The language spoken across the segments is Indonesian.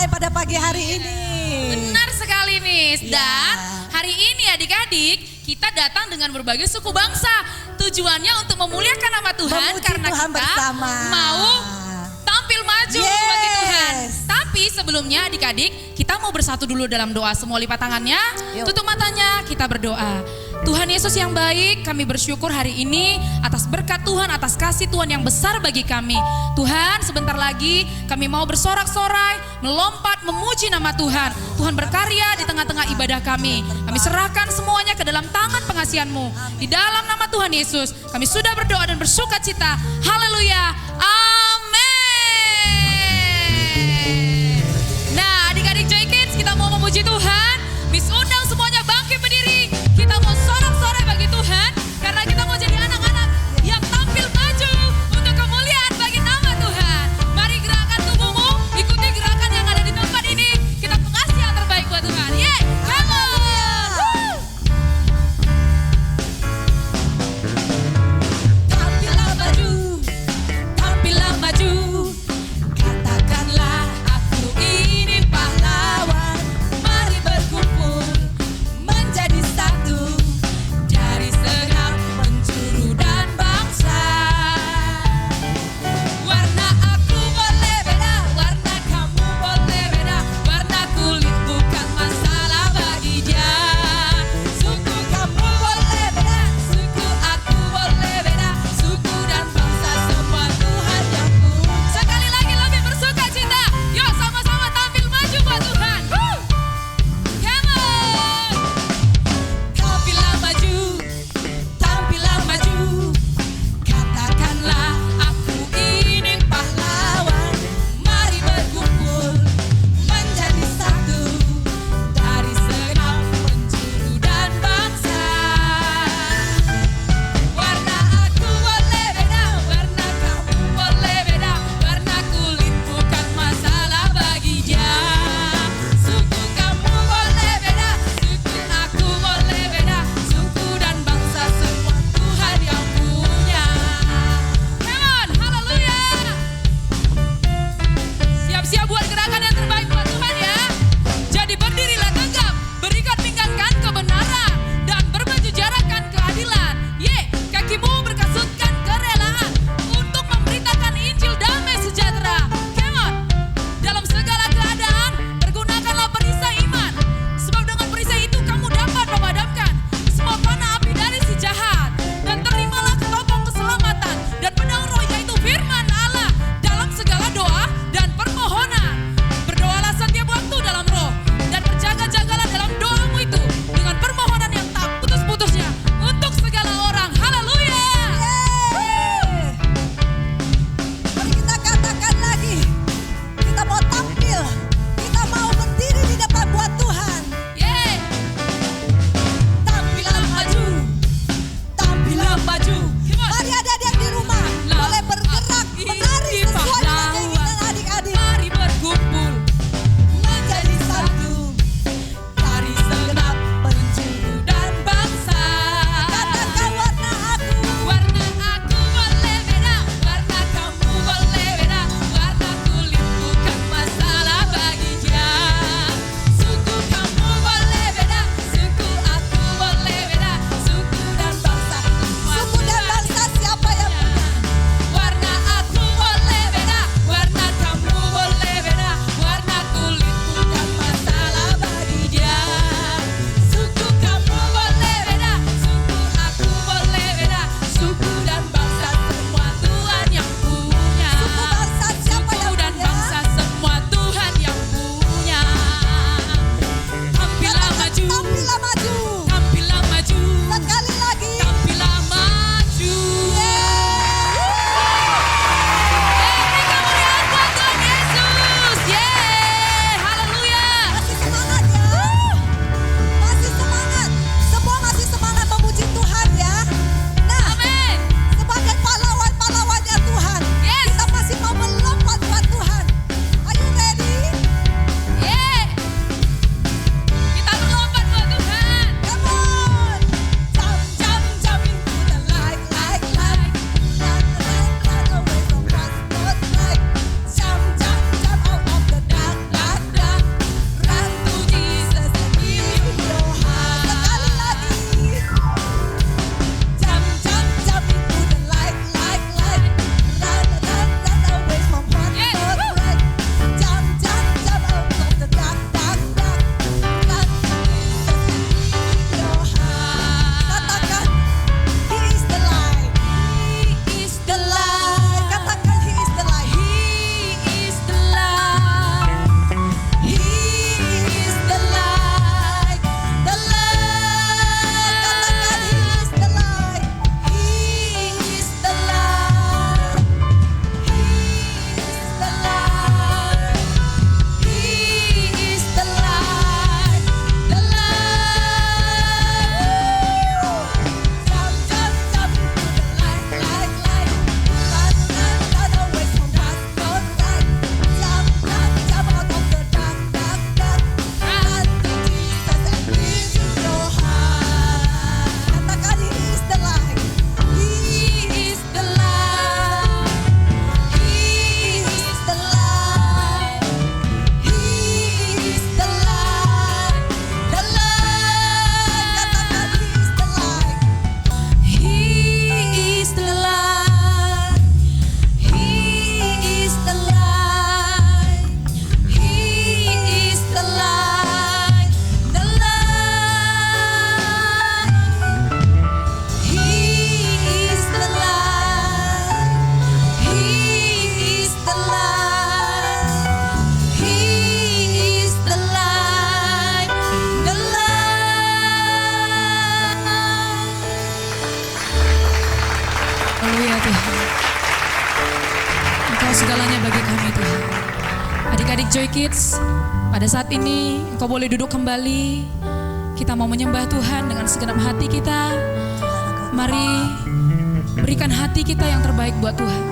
ramai pada pagi hari ini. Benar sekali Miss. Ya. Dan hari ini adik-adik kita datang dengan berbagai suku bangsa. Tujuannya untuk memuliakan nama Tuhan. Memuji Karena Tuhan kita bersama. mau tampil maju Yes. bagi Tuhan. Tapi sebelumnya adik-adik kita mau bersatu dulu dalam doa. Semua lipat tangannya, Yuk. tutup matanya, kita berdoa. Tuhan Yesus yang baik, kami bersyukur hari ini atas berkat Tuhan, atas kasih Tuhan yang besar bagi kami. Tuhan, sebentar lagi kami mau bersorak-sorai, melompat, memuji nama Tuhan. Tuhan berkarya di tengah-tengah ibadah kami. Kami serahkan semuanya ke dalam tangan pengasihan-Mu. Di dalam nama Tuhan Yesus, kami sudah berdoa dan bersuka cita. Haleluya. Amin. Nah, adik-adik Joy Kids, kita mau memuji Tuhan. Miss undang semuanya bangkit berdiri. Kita mau sorak-sorai bagi Tuhan. Karena kita mau jadi anak-anak yang tampil maju untuk kemuliaan bagi nama Tuhan. Mari gerakan tubuhmu, ikuti gerakan yang ada di tempat ini. Kita kasih yang terbaik buat Tuhan. Yeay, come on. Tampillah maju, tampillah maju. Katakanlah aku ini pahlawan. Mari bergumul Haleluya Tuhan. Engkau segalanya bagi kami Tuhan. Adik-adik Joy Kids, pada saat ini engkau boleh duduk kembali. Kita mau menyembah Tuhan dengan segenap hati kita. Mari berikan hati kita yang terbaik buat Tuhan.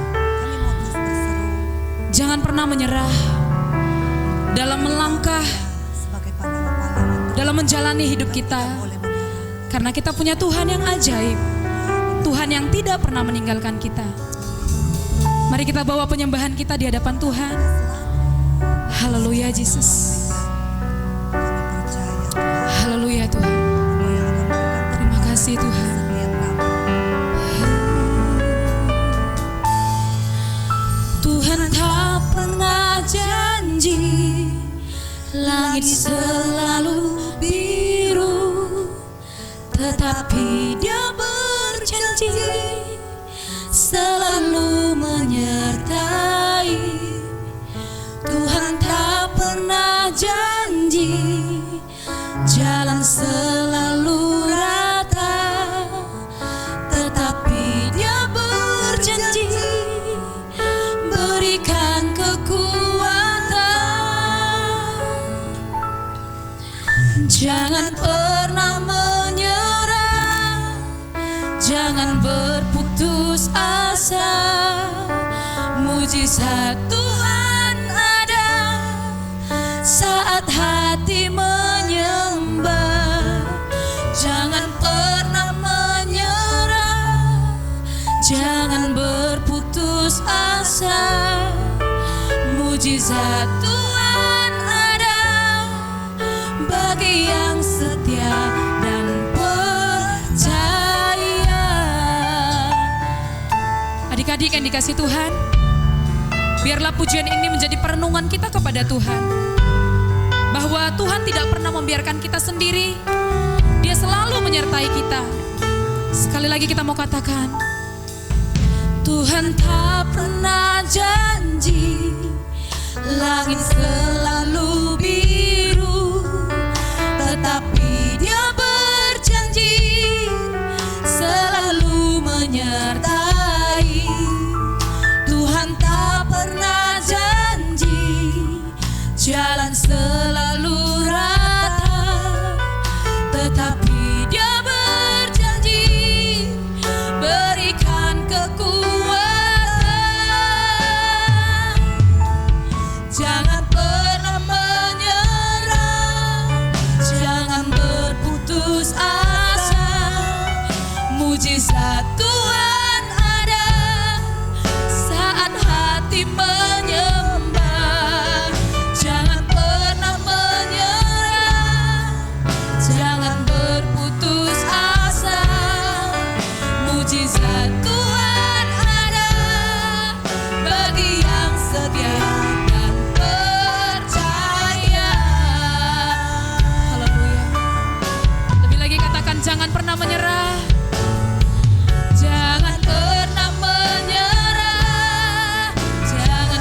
Jangan pernah menyerah dalam melangkah, dalam menjalani hidup kita. Karena kita punya Tuhan yang ajaib, Tuhan yang tidak pernah meninggalkan kita. Mari kita bawa penyembahan kita di hadapan Tuhan. Haleluya Yesus. Haleluya Tuhan. Terima kasih Tuhan. Tuhan tak pernah janji langit selalu biru, tetapi Dia berjanji selalu menyertai. Tuhan tak pernah janji jalan selalu rata, tetapi Dia berjanji berikan kekuatan. Jangan pernah menyerah, jangan berputus asa. Mujizat Tuhan ada saat hati menyembah. Jangan pernah menyerah, jangan berputus asa. Mujizat Tuhan ada bagi yang setia dan percaya. Adik-adik yang dikasih Tuhan, biarlah pujian ini menjadi perenungan kita kepada Tuhan, bahwa Tuhan tidak pernah membiarkan kita sendiri. Dia selalu menyertai kita. Sekali lagi kita mau katakan, Tuhan tak pernah janji langit selalu biru, tetapi Dia berjanji selalu menyertai. Tuhan tak pernah janji jalan selalu rata, tetapi Dia berjanji berikan kekuatan. Jangan pernah menyerah, jangan berputus asa. Mujizat Tuhan ada saat hati menyembah. Jangan pernah menyerah, jangan berputus asa. Mujizat Tuhan ada bagi yang setia dan percaya. Haleluya. Lebih lagi katakan, jangan pernah menyerah. Jangan pernah menyerah, jangan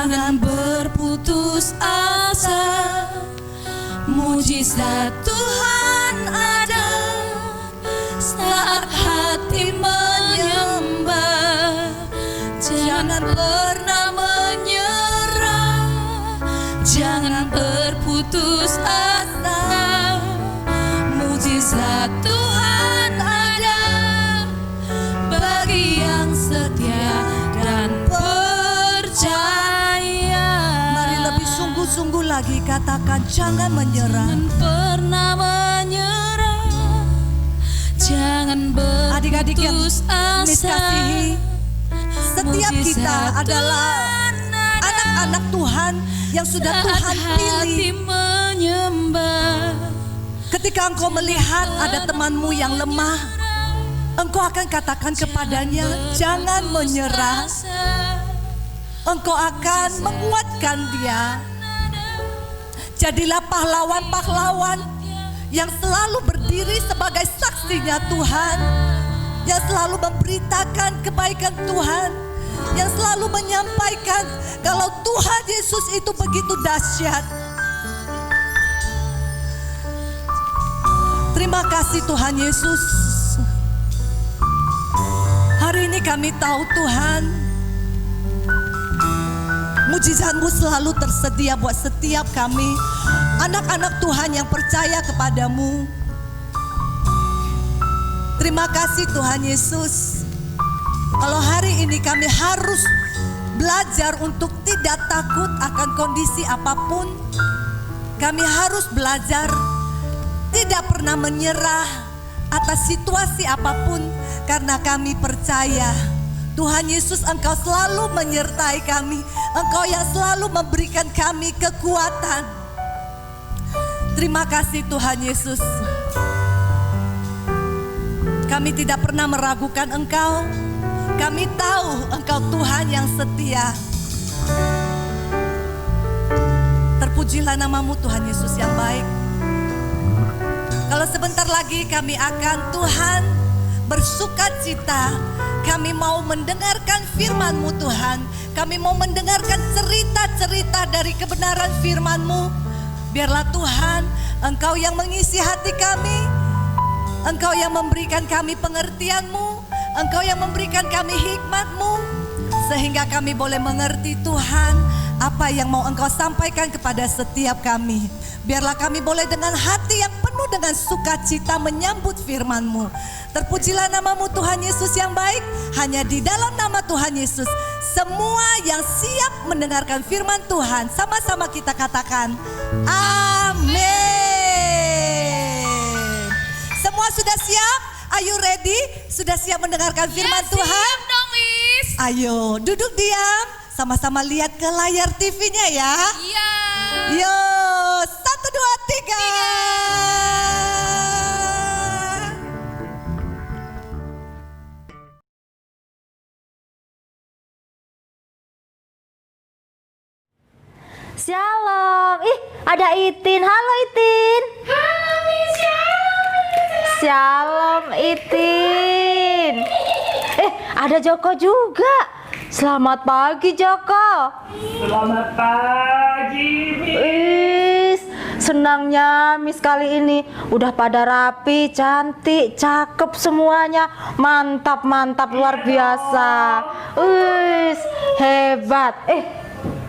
Jangan berputus asa, mujizat Tuhan ada saat hati menyembah. Jangan pernah menyerah, jangan berputus asa, mujizat Tuhan ada bagi yang setia dan percaya. Mari lebih sungguh-sungguh lagi katakan, jangan menyerah. Jangan pernah menyerah, jangan Adik-adik yang berputus Miss asa. kasihi, setiap kita adalah anak-anak Tuhan yang sudah Tuhan pilih. Menyembah. Ketika engkau melihat ada temanmu yang lemah, engkau akan katakan kepadanya, jangan menyerah. Engkau akan menguatkan dia. Jadilah pahlawan-pahlawan yang selalu berdiri sebagai saksinya Tuhan, yang selalu memberitakan kebaikan Tuhan, yang selalu menyampaikan kalau Tuhan Yesus itu begitu dahsyat. Terima kasih Tuhan Yesus. Hari ini kami tahu Tuhan, mujizat-Mu selalu tersedia buat setiap kami, anak-anak Tuhan yang percaya kepadamu. Terima kasih Tuhan Yesus. Kalau hari ini kami harus belajar untuk tidak takut akan kondisi apapun, kami harus belajar tidak pernah menyerah atas situasi apapun, karena kami percaya Tuhan Yesus, Engkau selalu menyertai kami. Engkau yang selalu memberikan kami kekuatan. Terima kasih Tuhan Yesus. Kami tidak pernah meragukan Engkau. Kami tahu Engkau Tuhan yang setia. Terpujilah namamu Tuhan Yesus yang baik. Kalau sebentar lagi kami akan Tuhan bersukacita. Kami mau mendengarkan firman-Mu Tuhan. Kami mau mendengarkan cerita-cerita dari kebenaran firman-Mu. Biarlah Tuhan, Engkau yang mengisi hati kami. Engkau yang memberikan kami pengertian-Mu. Engkau yang memberikan kami hikmat-Mu. Sehingga kami boleh mengerti Tuhan apa yang mau Engkau sampaikan kepada setiap kami. Biarlah kami boleh dengan hati yang penuh dengan sukacita menyambut firman-Mu. Terpujilah namamu Tuhan Yesus yang baik. Hanya di dalam nama Tuhan Yesus, semua yang siap mendengarkan firman Tuhan, sama-sama kita katakan amin. Semua sudah siap? Are you ready? Sudah siap mendengarkan firman Tuhan? Siap dong, Miss. Ayo duduk diam, sama-sama lihat ke layar TV-nya ya. Iya. Yo, 1, 2, 3. Shalom. Ih, ada Itin. Halo Itin. Halo, Miss. Shalom Itin. Ada Joko juga. Selamat pagi Joko. Selamat pagi, Miss. Senangnya Miss kali ini udah pada rapi, cantik, cakep semuanya. Mantap, luar biasa. Hebat.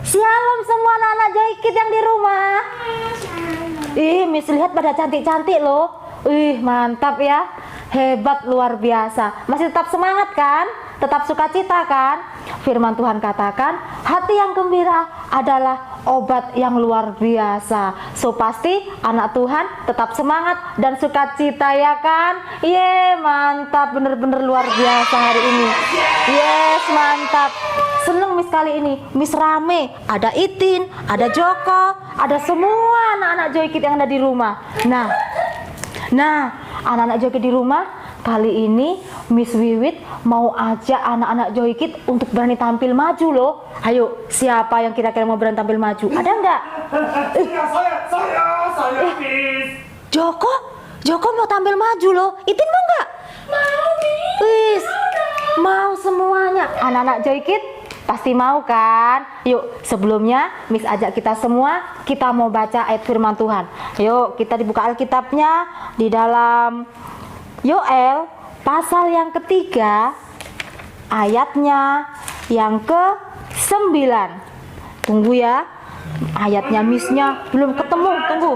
Shalom semua anak-anak Joykid yang di rumah. Miss lihat pada cantik-cantik loh. Mantap ya. Hebat, luar biasa. Masih tetap semangat kan? Tetap sukacita kan? Firman Tuhan katakan, hati yang gembira adalah obat yang luar biasa. So pasti anak Tuhan tetap semangat dan sukacita ya kan? Mantap, bener-bener luar biasa hari ini. Yes, mantap. Seneng Miss kali ini. Miss rame. Ada Itin, ada Joko, ada semua anak-anak Joykid yang ada di rumah. Nah, anak-anak Joykid di rumah, kali ini Miss Wiwit mau ajak anak-anak Joykid untuk berani tampil maju loh. Ayo, siapa yang kira-kira mau berani tampil maju? Ada nggak? Saya, Miss. Joko mau tampil maju loh. Itin mau nggak? Mau, Miss. Mau semuanya. Anak-anak Joykid, Pasti mau kan? Yuk, sebelumnya Miss ajak kita semua, kita mau baca ayat firman Tuhan. Yuk, kita dibuka Alkitabnya di dalam Yoel pasal yang ketiga, ayatnya yang ke-9. Tunggu ya, ayatnya Missnya belum ketemu, tunggu.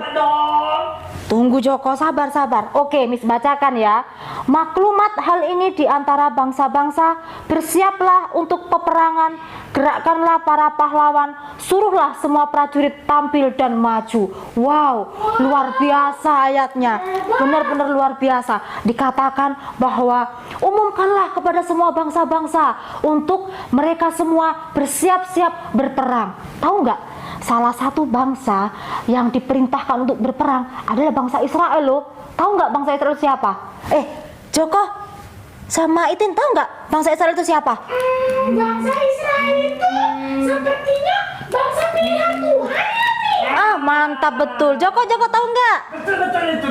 Tunggu Joko, sabar. Oke, Miss bacakan ya. Maklumat hal ini di antara bangsa-bangsa, bersiaplah untuk peperangan, gerakkanlah para pahlawan, suruhlah semua prajurit tampil dan maju. Wow, luar biasa ayatnya. Benar-benar luar biasa. Dikatakan bahwa umumkanlah kepada semua bangsa-bangsa untuk mereka semua bersiap-siap berperang. Tahu nggak? Salah satu bangsa yang diperintahkan untuk berperang adalah bangsa Israel loh. Tahu nggak bangsa Israel siapa? Joko sama Itin tahu nggak bangsa Israel itu siapa? Bangsa Israel itu sepertinya bangsa pilihan Tuhan ya nih. Mantap betul. Joko tahu nggak? Betul itu.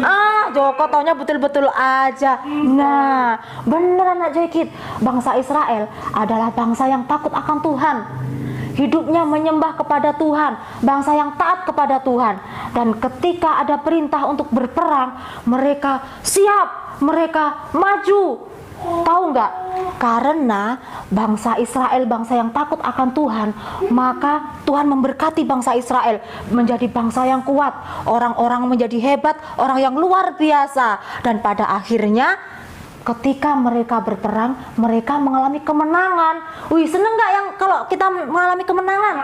Joko taunya betul-betul aja. Nah, bener anak Joykit. Bangsa Israel adalah bangsa yang takut akan Tuhan. Hidupnya menyembah kepada Tuhan, bangsa yang taat kepada Tuhan. Dan ketika ada perintah untuk berperang, mereka siap, mereka maju. Tahu nggak? Karena bangsa Israel bangsa yang takut akan Tuhan, maka Tuhan memberkati bangsa Israel menjadi bangsa yang kuat, orang-orang menjadi hebat, orang yang luar biasa. Dan pada akhirnya ketika mereka berperang, mereka mengalami kemenangan. Wih, seneng nggak yang kalau kita mengalami kemenangan?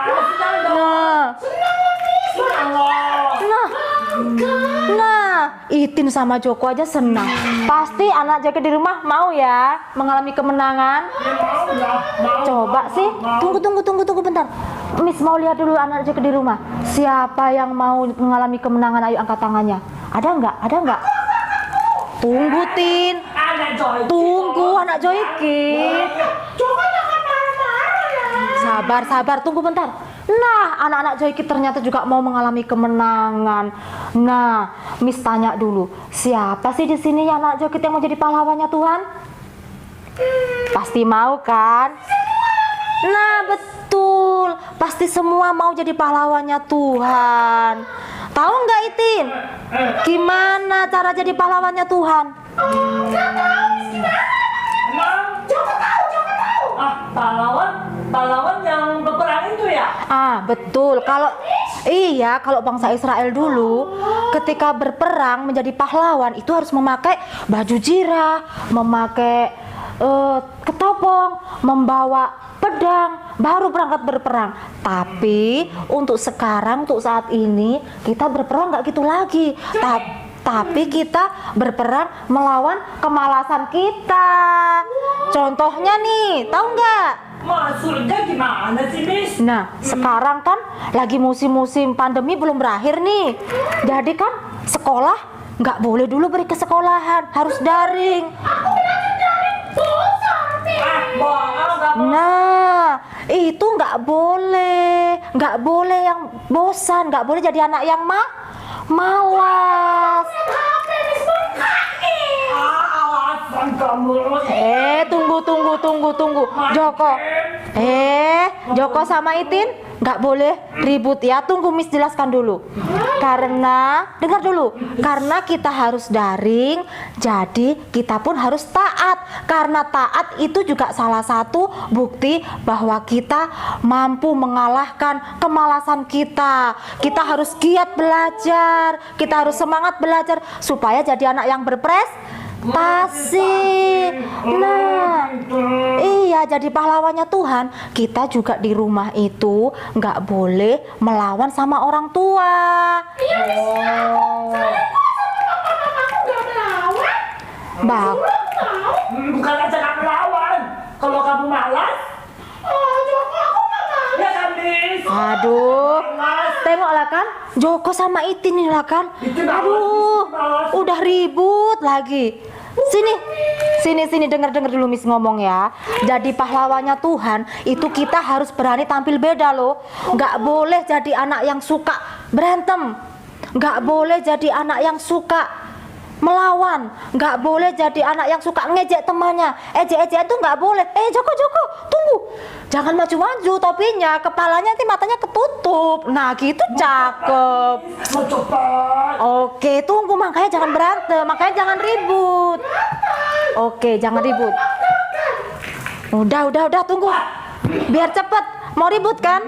Nah, Itin sama Joko aja senang. Pasti anak jaga di rumah mau ya mengalami kemenangan. Coba sih, tunggu bentar. Miss mau lihat dulu anak jaga di rumah. Siapa yang mau mengalami kemenangan? Ayo angkat tangannya. Ada nggak? Tunggu Tin. Tunggu anak Joykin. Sabar, tunggu bentar. Nah, anak-anak Joykin ternyata juga mau mengalami kemenangan. Nah, Miss tanya dulu, siapa sih di sini yang anak Joykin yang mau jadi pahlawannya Tuhan? Pasti mau kan? Nah, betul. Pasti semua mau jadi pahlawannya Tuhan. Tahu nggak Itin? Gimana cara jadi pahlawannya Tuhan? Joko tahu. Pahlawan yang berperang itu ya? Betul. Kalau bangsa Israel dulu ketika berperang menjadi pahlawan itu harus memakai baju zirah, memakai ketopong, membawa pedang, baru berangkat berperang. Tapi untuk sekarang, untuk saat ini kita berperang nggak gitu lagi. Tapi kita berperang melawan kemalasan kita. Contohnya nih, tahu nggak? Maksudnya gimana sih, Miss? Nah, sekarang kan lagi musim-musim pandemi belum berakhir nih. Jadi kan sekolah nggak boleh dulu beri ke sekolahan, harus daring. Nah, itu nggak boleh yang bosan, nggak boleh jadi anak yang malas. Tunggu. Joko sama Itin nggak boleh ribut ya. Tunggu Miss jelaskan dulu. Dengar dulu. Karena kita harus daring, jadi kita pun harus taat. Karena taat itu juga salah satu bukti bahwa kita mampu mengalahkan kemalasan kita. Kita harus giat belajar, kita harus semangat belajar supaya jadi anak yang berprestasi. Nah, iya, jadi pahlawannya Tuhan. Kita juga di rumah itu nggak boleh melawan sama orang tua. Bukan aja kamu melawan. Kalau kamu malas, ya kan, Miss? Aduh, tengoklah kan, Joko sama Itin nih lah kan. Aduh, udah ribut lagi. Sini dengar dulu Miss ngomong ya. Jadi pahlawannya Tuhan itu kita harus berani tampil beda loh. Nggak boleh jadi anak yang suka berantem. Nggak boleh jadi anak yang suka melawan, nggak boleh jadi anak yang suka ngejek temannya. Ejek-ejek itu nggak boleh. Joko, tunggu, jangan maju-maju topinya, kepalanya nanti matanya ketutup. Nah gitu cakep. Mau cepat. Oke, tunggu, makanya jangan berantem, makanya jangan ribut. Oke, jangan ribut. Udah, tunggu. Biar cepet. Mau ribut kan?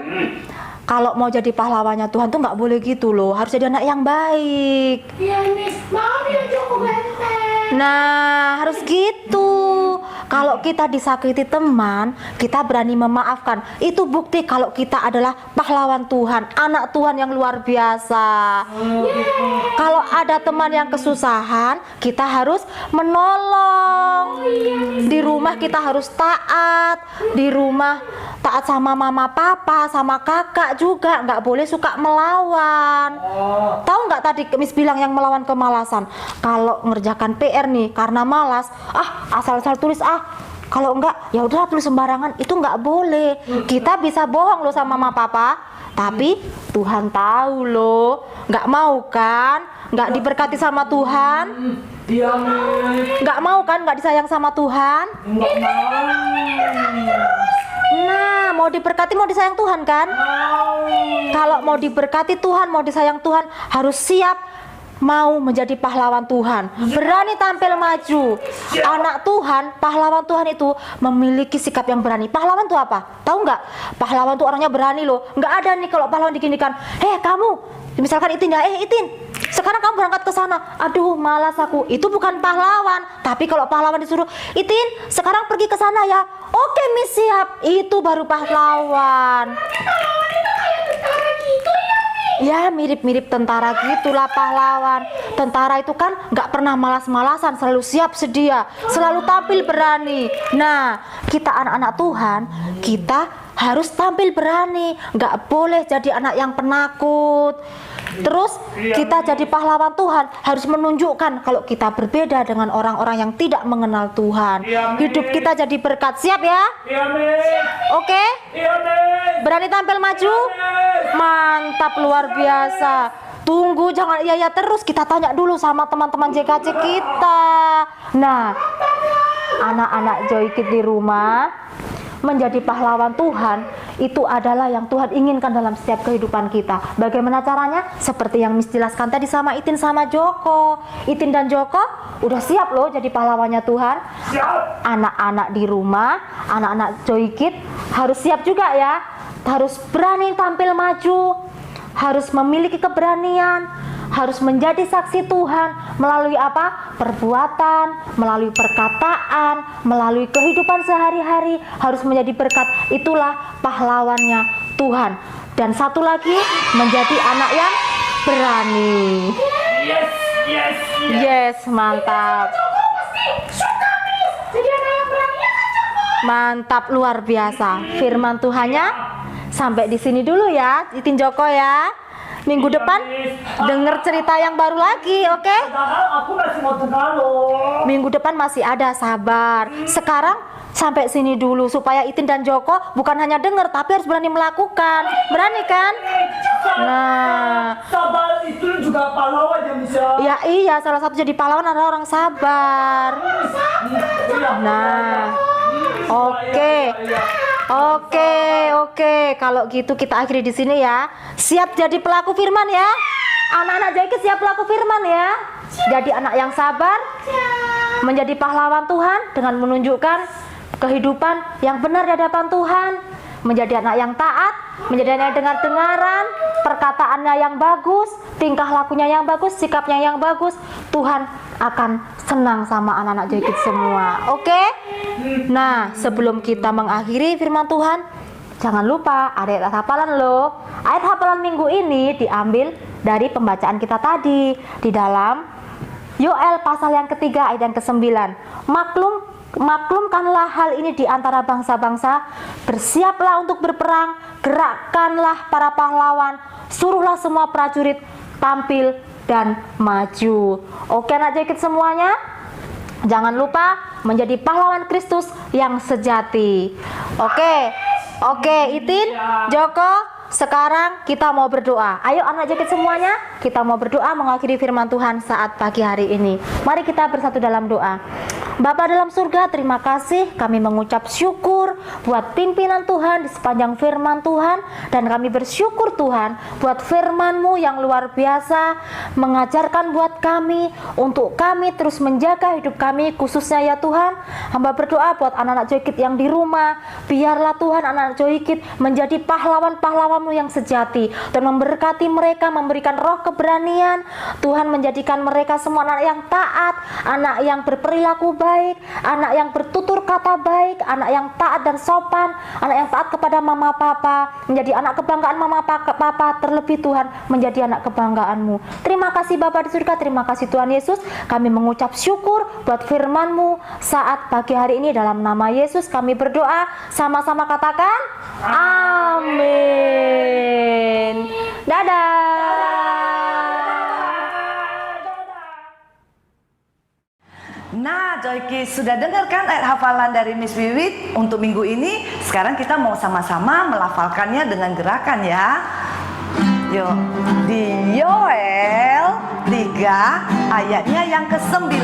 Kalau mau jadi pahlawannya Tuhan tuh nggak boleh gitu loh. Harus jadi anak yang baik. Iya Miss, maaf ya Joko ganteng. Nah, harus gitu. Kalau kita disakiti teman, kita berani memaafkan. Itu bukti kalau kita adalah pahlawan Tuhan, anak Tuhan yang luar biasa. Kalau ada teman yang kesusahan, kita harus menolong. Di rumah kita harus taat. Di rumah taat sama mama papa, sama kakak juga. Nggak boleh suka melawan. Tahu nggak tadi Miss bilang yang melawan kemalasan? Kalau ngerjakan PR nih karena malas, asal-asal tulis kalau enggak ya udah tulis sembarangan, itu nggak boleh. Kita bisa bohong loh sama mama papa, tapi Tuhan tahu loh. Nggak mau kan? Nggak diberkati sama Tuhan? Iya Miss. Nggak mau kan? Nggak disayang sama Tuhan? Nggak mau. Nah, mau diberkati, mau disayang Tuhan kan? Kalau mau diberkati Tuhan, mau disayang Tuhan, harus siap mau menjadi pahlawan Tuhan, berani tampil maju. Anak Tuhan, pahlawan Tuhan itu memiliki sikap yang berani. Pahlawan itu apa? Tahu nggak? Pahlawan itu orangnya berani loh. Nggak ada nih kalau pahlawan diginikan, kamu, misalkan Itin ya, Itin, sekarang kamu berangkat ke sana. Aduh, malas aku. Itu bukan pahlawan. Tapi kalau pahlawan disuruh, Itin, sekarang pergi ke sana ya. Oke, Miss, siap. Itu baru pahlawan. Ya, mirip-mirip tentara gitulah pahlawan. Tentara itu kan nggak pernah malas-malasan, selalu siap sedia, selalu tampil berani. Nah, kita anak-anak Tuhan, kita harus tampil berani, nggak boleh jadi anak yang penakut. Terus kita jadi pahlawan Tuhan harus menunjukkan kalau kita berbeda dengan orang-orang yang tidak mengenal Tuhan. Hidup kita jadi berkat. Siap ya? Iya Miss. Oke? Iya Miss. Berani tampil maju? Mantap, luar biasa. Tunggu, jangan iya terus. Kita tanya dulu sama teman-teman JKC kita. Nah, anak-anak Joy Kid di rumah, menjadi pahlawan Tuhan itu adalah yang Tuhan inginkan dalam setiap kehidupan kita. Bagaimana caranya? Seperti yang Miss jelaskan tadi sama Itin sama Joko. Itin dan Joko udah siap loh jadi pahlawannya Tuhan. Siap. Anak-anak di rumah, anak-anak Joy Kid harus siap juga ya. Harus berani tampil maju, harus memiliki keberanian, harus menjadi saksi Tuhan melalui apa? Perbuatan, melalui perkataan, melalui kehidupan sehari-hari, harus menjadi berkat. Itulah pahlawannya Tuhan. Dan satu lagi, menjadi anak yang berani. Yes. Yes, mantap. Jadi anak yang berani ya kan Joko? Mantap, luar biasa. Firman Tuhannya sampai di sini dulu ya, Itin Joko ya. Minggu depan denger cerita yang baru lagi, oke? Padahal aku masih mau dengar loh. Minggu depan masih ada, sabar. Sekarang sampai sini dulu supaya Itin dan Joko bukan hanya denger tapi harus berani melakukan. Berani kan? Nah, Sabar itu juga pahlawan ya Miss. ya iya, salah satu jadi pahlawan adalah orang sabar. Nah, oke. Oke. Kalau gitu kita akhiri di sini ya. Siap jadi pelaku firman ya. Anak-anak Joy Kid siap pelaku firman ya. Jadi anak yang sabar, menjadi pahlawan Tuhan dengan menunjukkan kehidupan yang benar di hadapan Tuhan. Menjadi anak yang taat, menjadi anak yang dengar-dengaran, perkataannya yang bagus, tingkah lakunya yang bagus, sikapnya yang bagus. Tuhan akan senang sama anak-anak Joy Kid semua. Oke? Nah, sebelum kita mengakhiri firman Tuhan, jangan lupa ada ayat hafalan loh. Ayat hafalan minggu ini diambil dari pembacaan kita tadi di dalam Yoel pasal yang ketiga ayat yang ke-9. Maklumkanlah hal ini di antara bangsa-bangsa, bersiaplah untuk berperang, gerakkanlah para pahlawan, suruhlah semua prajurit tampil dan maju. Oke anak Joy Kid semuanya, jangan lupa menjadi pahlawan Kristus yang sejati. Oke, Itin, Joko, sekarang kita mau berdoa. Ayo anak JKID semuanya, kita mau berdoa mengakhiri firman Tuhan saat pagi hari ini. Mari kita bersatu dalam doa. Bapa dalam surga, terima kasih, kami mengucap syukur buat pimpinan Tuhan di sepanjang firman Tuhan, dan kami bersyukur Tuhan buat firman-Mu yang luar biasa mengajarkan buat kami, untuk kami terus menjaga hidup kami khususnya ya Tuhan. Hamba berdoa buat anak-anak JKID yang di rumah, biarlah Tuhan anak-anak JKID menjadi pahlawan-pahlawan-Mu yang sejati, dan memberkati mereka, memberikan roh keberanian. Tuhan menjadikan mereka semua anak yang taat, anak yang berperilaku baik, anak yang bertutur kata baik, anak yang taat dan sopan, anak yang taat kepada mama papa, menjadi anak kebanggaan mama papa, terlebih Tuhan menjadi anak kebanggaan-Mu. Terima kasih Bapa di surga, terima kasih Tuhan Yesus. Kami mengucap syukur buat firman-Mu saat pagi hari ini. Dalam nama Yesus kami berdoa, sama-sama katakan amin. Dadah. Nah, Joyki sudah dengarkan ayat hafalan dari Miss Wiwit untuk minggu ini. Sekarang kita mau sama-sama melafalkannya dengan gerakan ya. Yuk, di Yoel 3 ayatnya yang ke-9.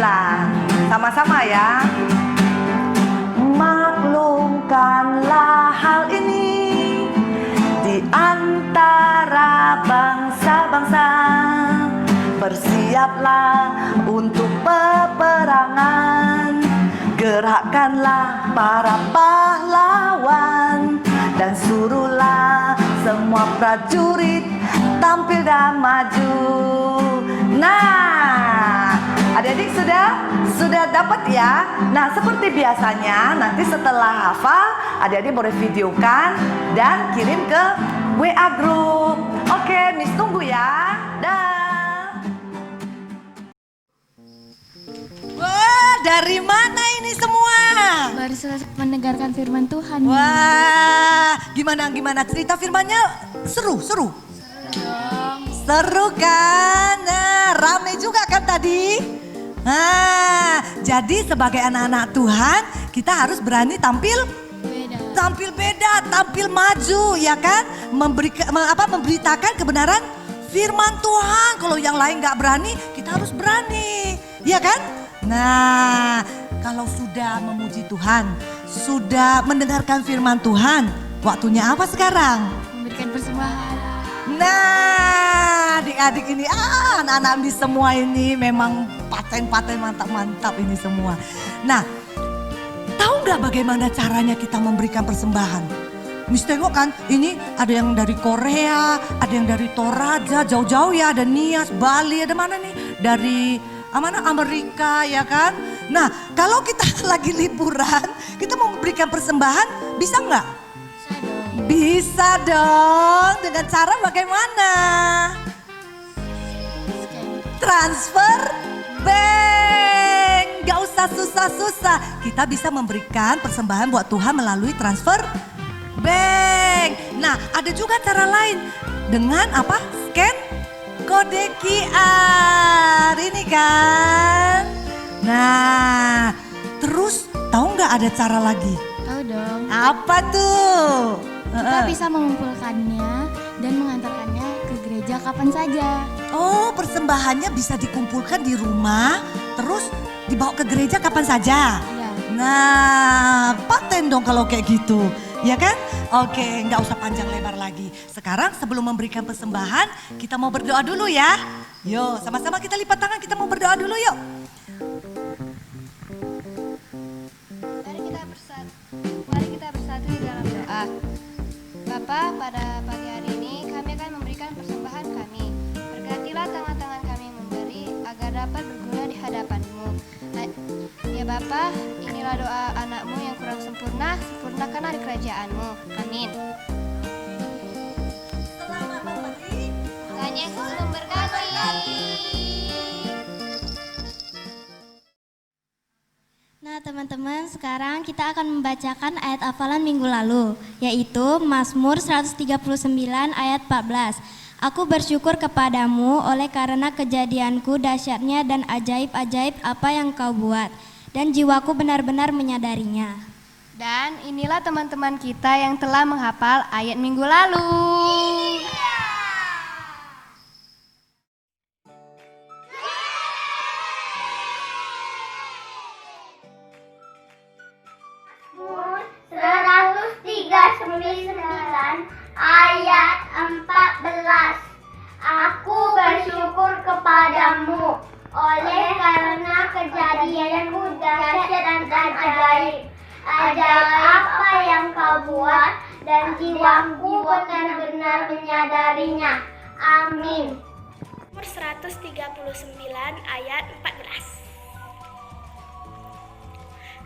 Sama-sama ya. Maklumkanlah hal ini di antara bangsa-bangsa. Bersiaplah untuk peperangan, gerakkanlah para pahlawan, dan suruhlah semua prajurit tampil dan maju. Nah, adik-adik sudah dapat ya. Nah, seperti biasanya nanti setelah hafal, adik-adik boleh videokan dan kirim ke WA group. Oke, Miss tunggu ya. Dah. Wah, dari mana ini semua? Baru selesai mendengarkan firman Tuhan. Wah, gimana cerita firmannya? Seru. Seru kan? Nah, rame juga kan tadi? Nah, jadi sebagai anak-anak Tuhan, kita harus berani tampil beda, tampil maju, ya kan? Memberitakan kebenaran firman Tuhan. Kalau yang lain gak berani, kita harus berani, ya kan? Nah, kalau sudah memuji Tuhan, sudah mendengarkan firman Tuhan, waktunya apa sekarang? Memberikan persembahan. Nah, adik-adik ini, anak-anak ini semua ini memang paten-paten mantap-mantap ini semua. Nah, tahu nggak bagaimana caranya kita memberikan persembahan? Miss tengok kan, ini ada yang dari Korea, ada yang dari Toraja, jauh-jauh ya, ada Nias, Bali, ada mana nih? Dari Amerika ya kan? Nah, kalau kita lagi liburan, kita mau memberikan persembahan, bisa nggak? Bisa dong. Dengan cara bagaimana? Transfer bank. Gak usah susah-susah. Kita bisa memberikan persembahan buat Tuhan melalui transfer bank. Nah, ada juga cara lain. Dengan apa? Scan kode QR. Ini kan. Nah, terus tahu nggak ada cara lagi? Tahu dong. Apa tuh? Kita bisa mengumpulkannya dan mengantarkannya ke gereja kapan saja. Oh, persembahannya bisa dikumpulkan di rumah, terus dibawa ke gereja kapan saja. Ya. Nah, paten dong kalau kayak gitu, ya kan? Oke, nggak usah panjang lebar lagi. Sekarang sebelum memberikan persembahan, kita mau berdoa dulu ya. Yuk, sama-sama kita lipat tangan, kita mau berdoa dulu yuk. Mari kita bersatu di dalam doa. Bapa, pada pagi hari ini kami akan memberikan persembahan kami. Berkatilah tangan-tangan kami memberi agar dapat berguna di hadapan-Mu. Ya Bapa, inilah doa anak-Mu yang kurang sempurna, sempurnakanlah di kerajaan-Mu. Amin. Selamat memberi. Tuhan Yesus memberkati. Nah teman-teman, sekarang kita akan membacakan ayat hafalan minggu lalu, yaitu Mazmur 139 ayat 14. Aku bersyukur kepadamu oleh karena kejadianku dahsyatnya dan ajaib-ajaib apa yang kau buat, dan jiwaku benar-benar menyadarinya. Dan inilah teman-teman kita yang telah menghafal ayat minggu lalu. dan jiwaku benar-benar menyadarinya. Amin. Nomor 139 ayat 14.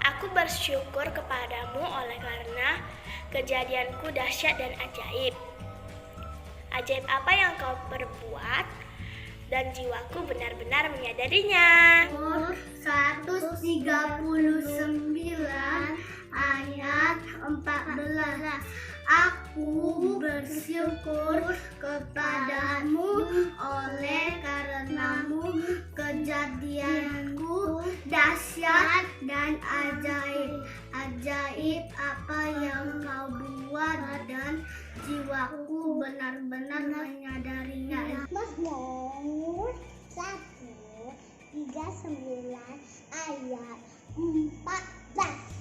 Aku bersyukur kepadamu oleh karena kejadianku dahsyat dan ajaib. Ajaib apa yang kau perbuat dan jiwaku benar-benar menyadarinya. Nomor 139 ayat 14. Aku bersyukur kepadamu oleh karenamu kejadianku dahsyat dan ajaib. Ajaib apa yang kau buat dan jiwaku benar-benar menyadarinya. Mazmur 139 ayat 14.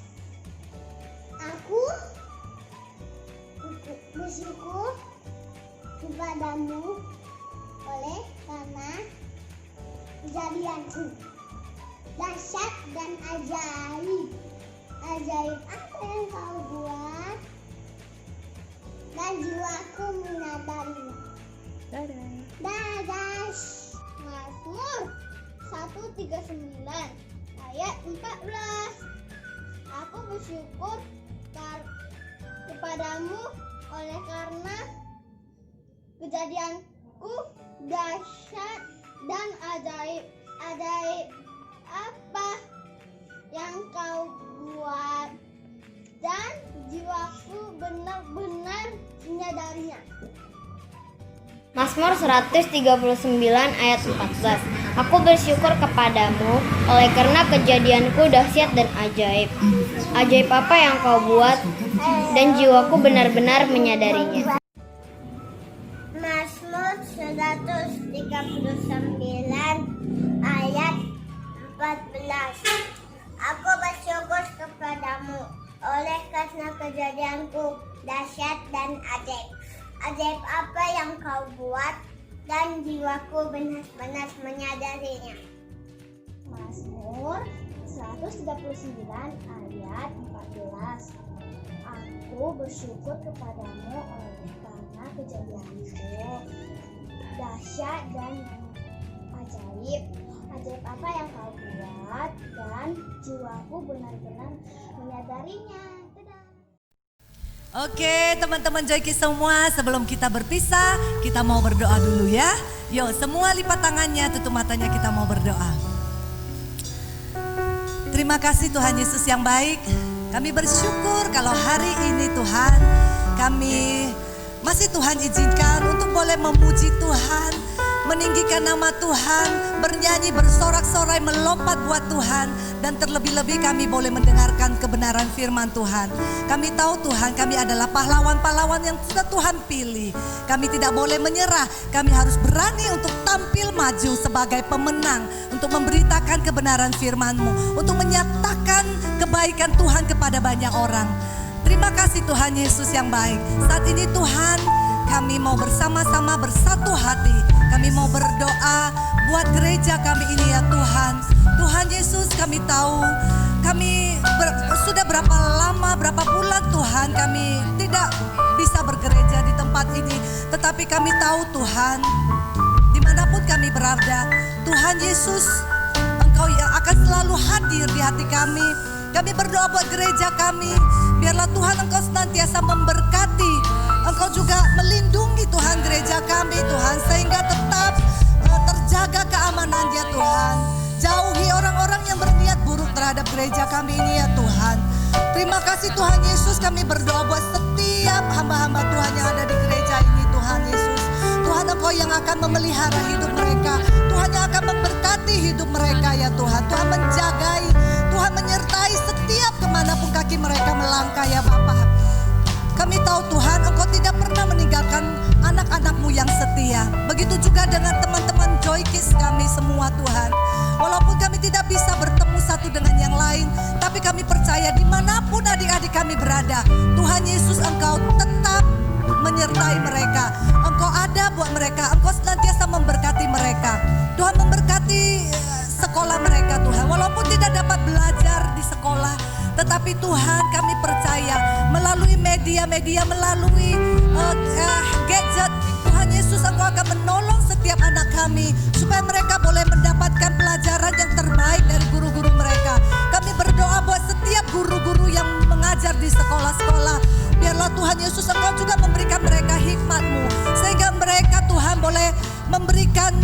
Aku bersyukur kepadamu oleh karena kejadianku dahsyat dan ajaib. Ajaib apa yang kau buat dan jiwaku menyadarinya. Dadah. Mazmur 139 ayat 14. Aku bersyukur kepadamu oleh karena kejadianku dahsyat dan ajaib. Ajaib apa yang kau buat dan jiwaku benar-benar menyadarinya. Mazmur 139 ayat 14. Aku bersyukur kepadamu oleh karena kejadianku dahsyat dan ajaib. Ajaib apa yang kau buat dan jiwaku benar-benar menyadarinya. Mazmur 139 ayat 14. Aku bersyukur kepadamu oleh karena kejadianku dahsyat dan ajaib. Ajaib apa yang kau buat dan jiwaku benar-benar menyadarinya. Mazmur 139 ayat 14. Aku bersyukur kepadamu oleh karena kejadianku dahsyat dan ajaib. Ajaib apa yang kau buat dan jiwaku benar-benar menyadarinya. Oke teman-teman Joyki semua, sebelum kita berpisah kita mau berdoa dulu ya. Yuk semua lipat tangannya, tutup matanya, kita mau berdoa. Terima kasih Tuhan Yesus yang baik. Kami bersyukur kalau hari ini Tuhan kami masih Tuhan izinkan untuk boleh memuji Tuhan, meninggikan nama Tuhan, bernyanyi, bersorak-sorai, melompat buat Tuhan. Dan terlebih-lebih kami boleh mendengarkan kebenaran firman Tuhan. Kami tahu Tuhan kami adalah pahlawan-pahlawan yang sudah Tuhan pilih. Kami tidak boleh menyerah, kami harus berani untuk tampil maju sebagai pemenang. Untuk memberitakan kebenaran firman-Mu, untuk menyatakan kebaikan Tuhan kepada banyak orang. Terima kasih Tuhan Yesus yang baik. Saat ini Tuhan kami mau bersama-sama bersatu hati. Kami mau berdoa buat gereja kami ini ya Tuhan. Tuhan Yesus kami tahu sudah berapa lama, berapa bulan Tuhan kami tidak bisa bergereja di tempat ini. Tetapi kami tahu Tuhan dimanapun kami berada, Tuhan Yesus Engkau yang akan selalu hadir di hati kami. Kami berdoa buat gereja kami, biarlah Tuhan Engkau senantiasa memberkati. Engkau juga melindungi Tuhan gereja kami Tuhan, sehingga tetap terjaga keamanannya Tuhan. Jauhi orang-orang yang berniat buruk terhadap gereja kami ini ya Tuhan. Terima kasih Tuhan Yesus, kami berdoa buat setiap hamba-hamba Tuhan yang ada di gereja ini Tuhan Yesus. Tuhan Engkau yang akan memelihara hidup mereka, Tuhan yang akan memberkati hidup mereka ya Tuhan. Tuhan menjagai, Tuhan menyertai setiap kemanapun kaki mereka melangkah ya Bapa. Kami tahu Tuhan Engkau tidak pernah meninggalkan anak-anak-Mu yang setia. Begitu juga dengan teman-teman Joykis kami semua Tuhan. Walaupun kami tidak bisa bertemu satu dengan yang lain, tapi kami percaya dimanapun adik-adik kami berada, Tuhan Yesus Engkau tetap menyertai mereka. Engkau ada buat mereka, Engkau senantiasa memberkati mereka. Tuhan memberkati sekolah mereka Tuhan. Walaupun tidak dapat belajar di sekolah, tetapi Tapi Tuhan, kami percaya melalui media-media, melalui gadget, Tuhan Yesus, Engkau akan menolong setiap anak kami supaya mereka boleh mendapatkan pelajaran yang terbaik dari guru-guru mereka. Kami berdoa buat setiap guru-guru yang mengajar di sekolah-sekolah, biarlah Tuhan Yesus, Engkau juga memberikan mereka hikmat-Mu, sehingga mereka, Tuhan, boleh memberikan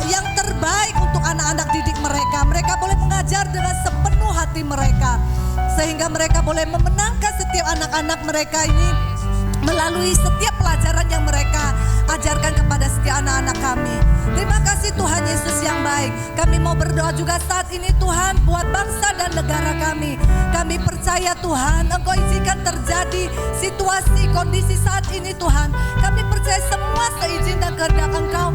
yang terbaik untuk anak-anak didik mereka. Mereka boleh mengajar dengan sepenuh hati mereka, sehingga mereka boleh memenangkan setiap anak-anak mereka ini melalui setiap pelajaran yang mereka ajarkan kepada setiap anak-anak kami. Terima kasih Tuhan Yesus yang baik. Kami mau berdoa juga saat ini Tuhan buat bangsa dan negara kami. Kami percaya Tuhan, Engkau izinkan terjadi situasi, kondisi saat ini Tuhan. Kami percaya semua seizin dan kehendak Engkau.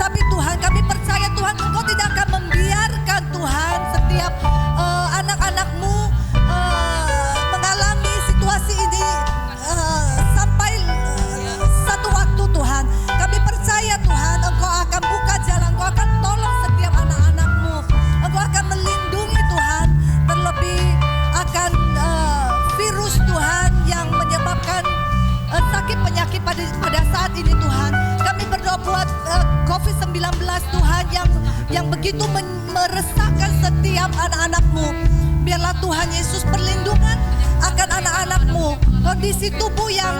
Tapi Tuhan, kami percaya Tuhan, Engkau tidak akan membiarkan Tuhan setiap anak-anak-Mu mengalami situasi ini sampai satu waktu Tuhan. Kami percaya Tuhan, Engkau akan buka jalan, Engkau akan tolong setiap anak-anak-Mu. Engkau akan melindungi Tuhan, terlebih akan virus Tuhan yang menyebabkan sakit penyakit pada saat ini Tuhan. Kami berdoa buat COVID-19 Tuhan yang begitu meresahkan setiap anak-anak-Mu. Biarlah Tuhan Yesus perlindungan akan anak-anak-Mu. Kondisi tubuh yang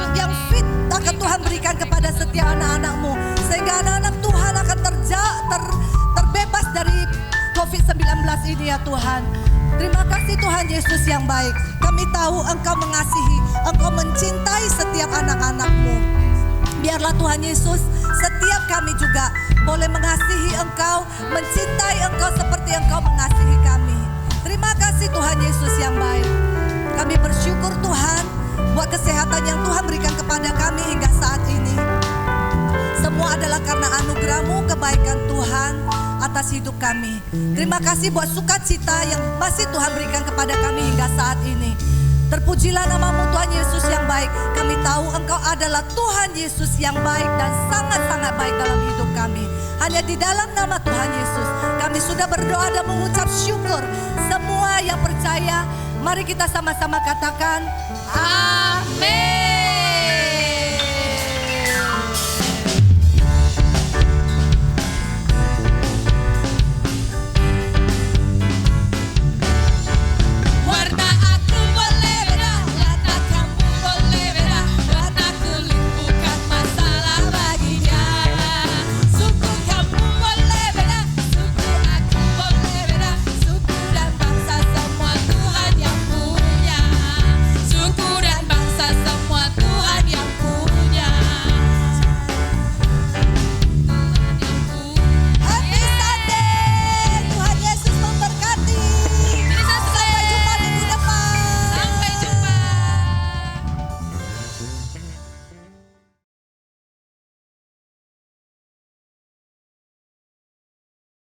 fit akan Tuhan berikan kepada setiap anak-anak-Mu, sehingga anak-anak Tuhan akan terbebas dari COVID-19 ini ya Tuhan. Terima kasih Tuhan Yesus yang baik. Kami tahu Engkau mengasihi, Engkau mencintai setiap anak-anak-Mu. Biarlah Tuhan Yesus, setiap kami juga boleh mengasihi Engkau, mencintai Engkau seperti Engkau mengasihi kami. Terima kasih Tuhan Yesus yang baik. Kami bersyukur Tuhan buat kesehatan yang Tuhan berikan kepada kami hingga saat ini. Semua adalah karena anugerah-Mu, kebaikan Tuhan atas hidup kami. Terima kasih buat sukacita yang masih Tuhan berikan kepada kami hingga saat ini. Terpujilah nama-Mu Tuhan Yesus yang baik. Kami tahu Engkau adalah Tuhan Yesus yang baik dan sangat-sangat baik dalam hidup kami. Hanya di dalam nama Tuhan Yesus kami sudah berdoa dan mengucap syukur. Semua yang percaya, mari kita sama-sama katakan amin.